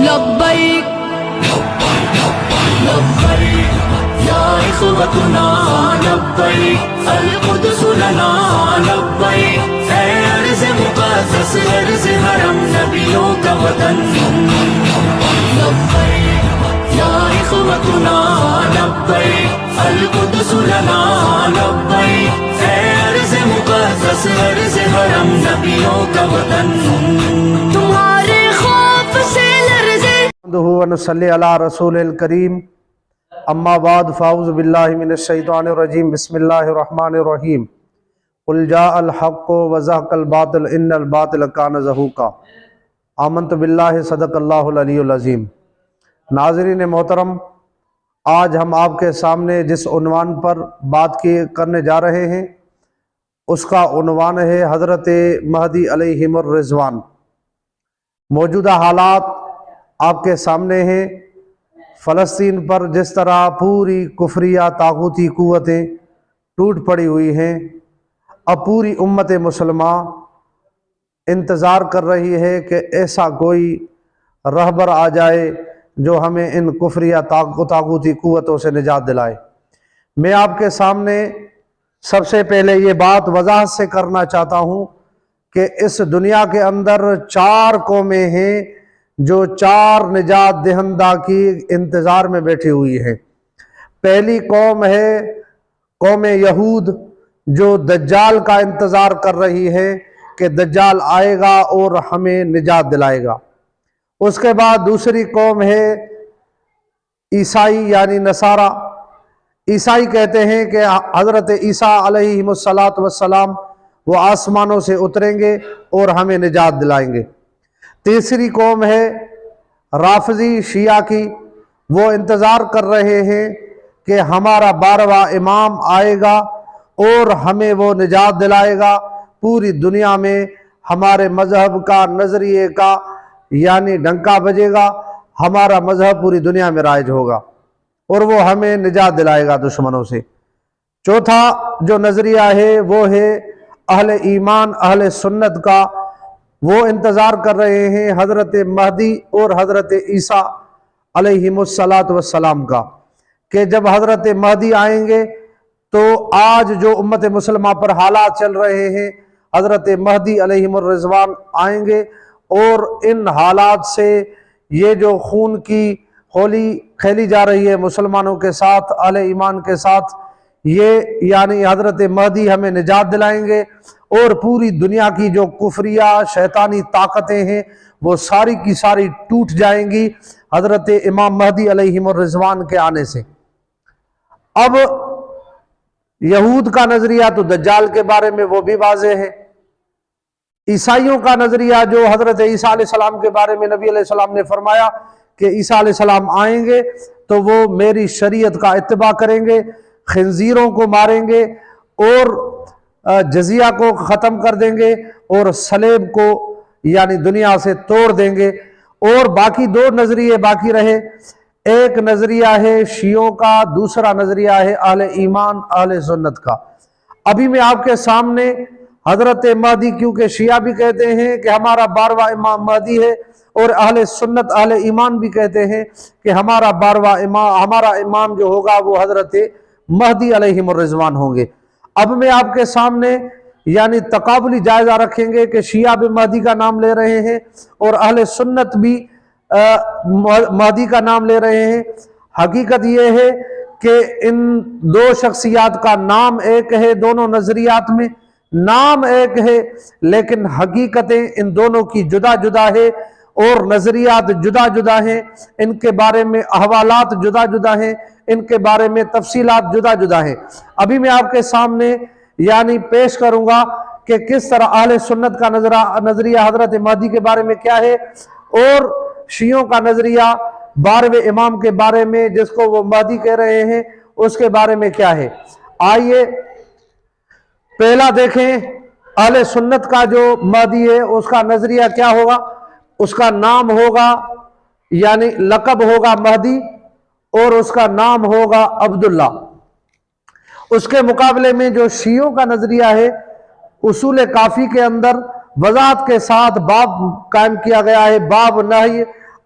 لبیک لبیک یا اخوتنا لبیک القدس لنا لبیک اے ارض مقدس ارض حرم نبیوں کا وطن لبیک یا اخوتنا لبیک القدس لنا لبیک اے ارض مقدس ارض حرم نبیوں کا وطن تمہارے خوف سے لرزے ونصلی علی رسول الکریم اما بعد فاعوذ باللہ من الشیطان الرجیم بسم اللہ الرحمن الرحیم قل جاء الحق وزهق الباطل ان الباطل کان زہوقا آمنت باللہ صدق اللہ العلی العظیم۔ ناظرین محترم، آج ہم آپ کے سامنے جس عنوان پر بات کرنے جا رہے ہیں اس کا عنوان ہے حضرت مہدی علیہم الرضوان۔ موجودہ حالات آپ کے سامنے ہیں۔ فلسطین پر جس طرح پوری کفریہ طاغوتی قوتیں ٹوٹ پڑی ہوئی ہیں، اب پوری امت مسلمہ انتظار کر رہی ہے کہ ایسا کوئی رہبر آ جائے جو ہمیں ان کفریہ طاغوتی قوتوں سے نجات دلائے۔ میں آپ کے سامنے سب سے پہلے یہ بات وضاحت سے کرنا چاہتا ہوں کہ اس دنیا کے اندر 4 قومیں ہیں جو 4 نجات دہندہ کی انتظار میں بیٹھی ہوئی ہیں۔ پہلی قوم ہے قوم یہود، جو دجال کا انتظار کر رہی ہے کہ دجال آئے گا اور ہمیں نجات دلائے گا۔ اس کے بعد دوسری قوم ہے عیسائی یعنی نصارہ۔ عیسائی کہتے ہیں کہ حضرت عیسیٰ علیہ السلام وہ آسمانوں سے اتریں گے اور ہمیں نجات دلائیں گے۔ تیسری قوم ہے رافضی شیعہ کی، وہ انتظار کر رہے ہیں کہ ہمارا 12واں امام آئے گا اور ہمیں وہ نجات دلائے گا، پوری دنیا میں ہمارے مذہب کا نظریے کا یعنی ڈنکا بجے گا، ہمارا مذہب پوری دنیا میں رائج ہوگا اور وہ ہمیں نجات دلائے گا دشمنوں سے۔ چوتھا جو نظریہ ہے وہ ہے اہل ایمان اہل سنت کا، وہ انتظار کر رہے ہیں حضرت مہدی اور حضرت عیسیٰ علیہم السلام کا، کہ جب حضرت مہدی آئیں گے تو آج جو امت مسلمہ پر حالات چل رہے ہیں، حضرت مہدی علیہم الرضوان آئیں گے اور ان حالات سے یہ جو خون کی ہولی کھیلی جا رہی ہے مسلمانوں کے ساتھ اہل ایمان کے ساتھ، یہ یعنی حضرت مہدی ہمیں نجات دلائیں گے اور پوری دنیا کی جو کفریہ شیطانی طاقتیں ہیں وہ ساری کی ساری ٹوٹ جائیں گی حضرت امام مہدی علیہم الرضوان کے آنے سے۔ اب یہود کا نظریہ تو دجال کے بارے میں وہ بھی واضح ہے۔ عیسائیوں کا نظریہ جو حضرت عیسیٰ علیہ السلام کے بارے میں نبی علیہ السلام نے فرمایا کہ عیسیٰ علیہ السلام آئیں گے تو وہ میری شریعت کا اتباع کریں گے، خنزیروں کو ماریں گے اور جزیہ کو ختم کر دیں گے اور صلیب کو یعنی دنیا سے توڑ دیں گے۔ اور باقی 2 نظریے باقی رہے، ایک نظریہ ہے شیعوں کا، دوسرا نظریہ ہے اہل ایمان اہل سنت کا۔ ابھی میں آپ کے سامنے حضرت مہدی، کیونکہ شیعہ بھی کہتے ہیں کہ ہمارا 12واں امام مہدی ہے اور اہل سنت اہل ایمان بھی کہتے ہیں کہ ہمارا 12واں امام، ہمارا امام جو ہوگا وہ حضرت مہدی علیہم الرضوان ہوں گے۔ اب میں آپ کے سامنے یعنی تقابلی جائزہ رکھیں گے کہ شیعہ بھی مہدی کا نام لے رہے ہیں اور اہل سنت بھی مہدی کا نام لے رہے ہیں۔ حقیقت یہ ہے کہ ان 2 شخصیات کا نام ایک ہے، دونوں نظریات میں نام ایک ہے، لیکن حقیقتیں ان دونوں کی جدا جدا ہے اور نظریات جدا جدا ہیں، ان کے بارے میں احوالات جدا جدا ہیں، ان کے بارے میں تفصیلات جدا جدا ہیں۔ ابھی میں آپ کے سامنے یعنی پیش کروں گا کہ کس طرح اہل سنت کا نظریہ حضرت مہدی کے بارے میں کیا ہے اور شیعوں کا نظریہ 12ویں امام کے بارے میں جس کو وہ مہدی کہہ رہے ہیں اس کے بارے میں کیا ہے۔ آئیے پہلا دیکھیں، اہل سنت کا جو مہدی ہے اس کا نظریہ کیا ہوگا۔ اس کا نام ہوگا یعنی لقب ہوگا مہدی اور اس کا نام ہوگا عبداللہ۔ اس کے مقابلے میں جو شیعوں کا نظریہ ہے، اصول کافی کے اندر وضاحت کے ساتھ باب قائم کیا گیا ہے، باب نہی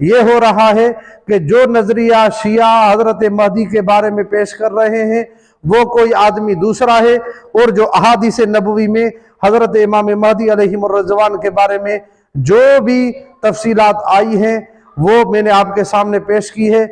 یہ ہو رہا ہے کہ جو نظریہ شیعہ حضرت مہدی کے بارے میں پیش کر رہے ہیں وہ کوئی آدمی دوسرا ہے، اور جو احادیث نبوی میں حضرت امام مہدی علیہ الرضوان کے بارے میں جو بھی تفصیلات آئی ہیں وہ میں نے آپ کے سامنے پیش کی ہے۔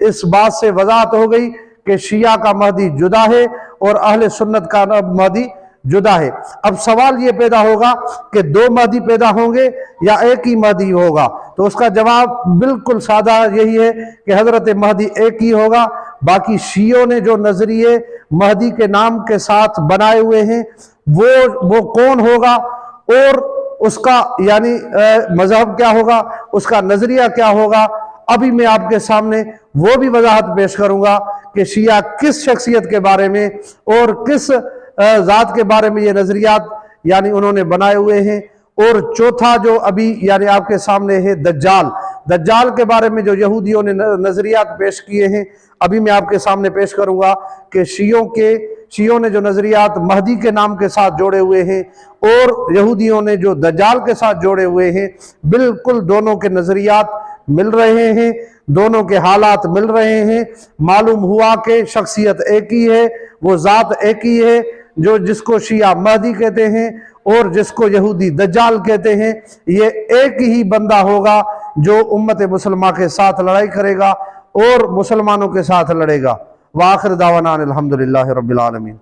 اس بات سے وضاحت ہو گئی کہ شیعہ کا مہدی جدا ہے اور اہل سنت کا مہدی جدا ہے۔ اب سوال یہ پیدا ہوگا کہ دو مہدی پیدا ہوں گے یا ایک ہی مہدی ہوگا؟ تو اس کا جواب بالکل سادہ یہی ہے کہ حضرت مہدی ایک ہی ہوگا۔ باقی شیعوں نے جو نظریے مہدی کے نام کے ساتھ بنائے ہوئے ہیں وہ کون ہوگا، اور اس کا یعنی مذہب کیا ہوگا، اس کا نظریہ کیا ہوگا، ابھی میں آپ کے سامنے وہ بھی وضاحت پیش کروں گا کہ شیعہ کس شخصیت کے بارے میں اور کس ذات کے بارے میں یہ نظریات یعنی انہوں نے بنائے ہوئے ہیں۔ اور چوتھا جو ابھی یعنی آپ کے سامنے ہے دجال کے بارے میں جو یہودیوں نے نظریات پیش کیے ہیں، ابھی میں آپ کے سامنے پیش کروں گا کہ شیعوں نے جو نظریات مہدی کے نام کے ساتھ جوڑے ہوئے ہیں اور یہودیوں نے جو دجال کے ساتھ جوڑے ہوئے ہیں، بالکل دونوں کے نظریات مل رہے ہیں، دونوں کے حالات مل رہے ہیں۔ معلوم ہوا کہ شخصیت ایک ہی ہے، وہ ذات ایک ہی ہے، جس کو شیعہ مہدی کہتے ہیں اور جس کو یہودی دجال کہتے ہیں۔ یہ ایک ہی بندہ ہوگا جو امت مسلمہ کے ساتھ لڑائی کرے گا اور مسلمانوں کے ساتھ لڑے گا۔ وآخر دعوانا الحمدللہ رب العالمین۔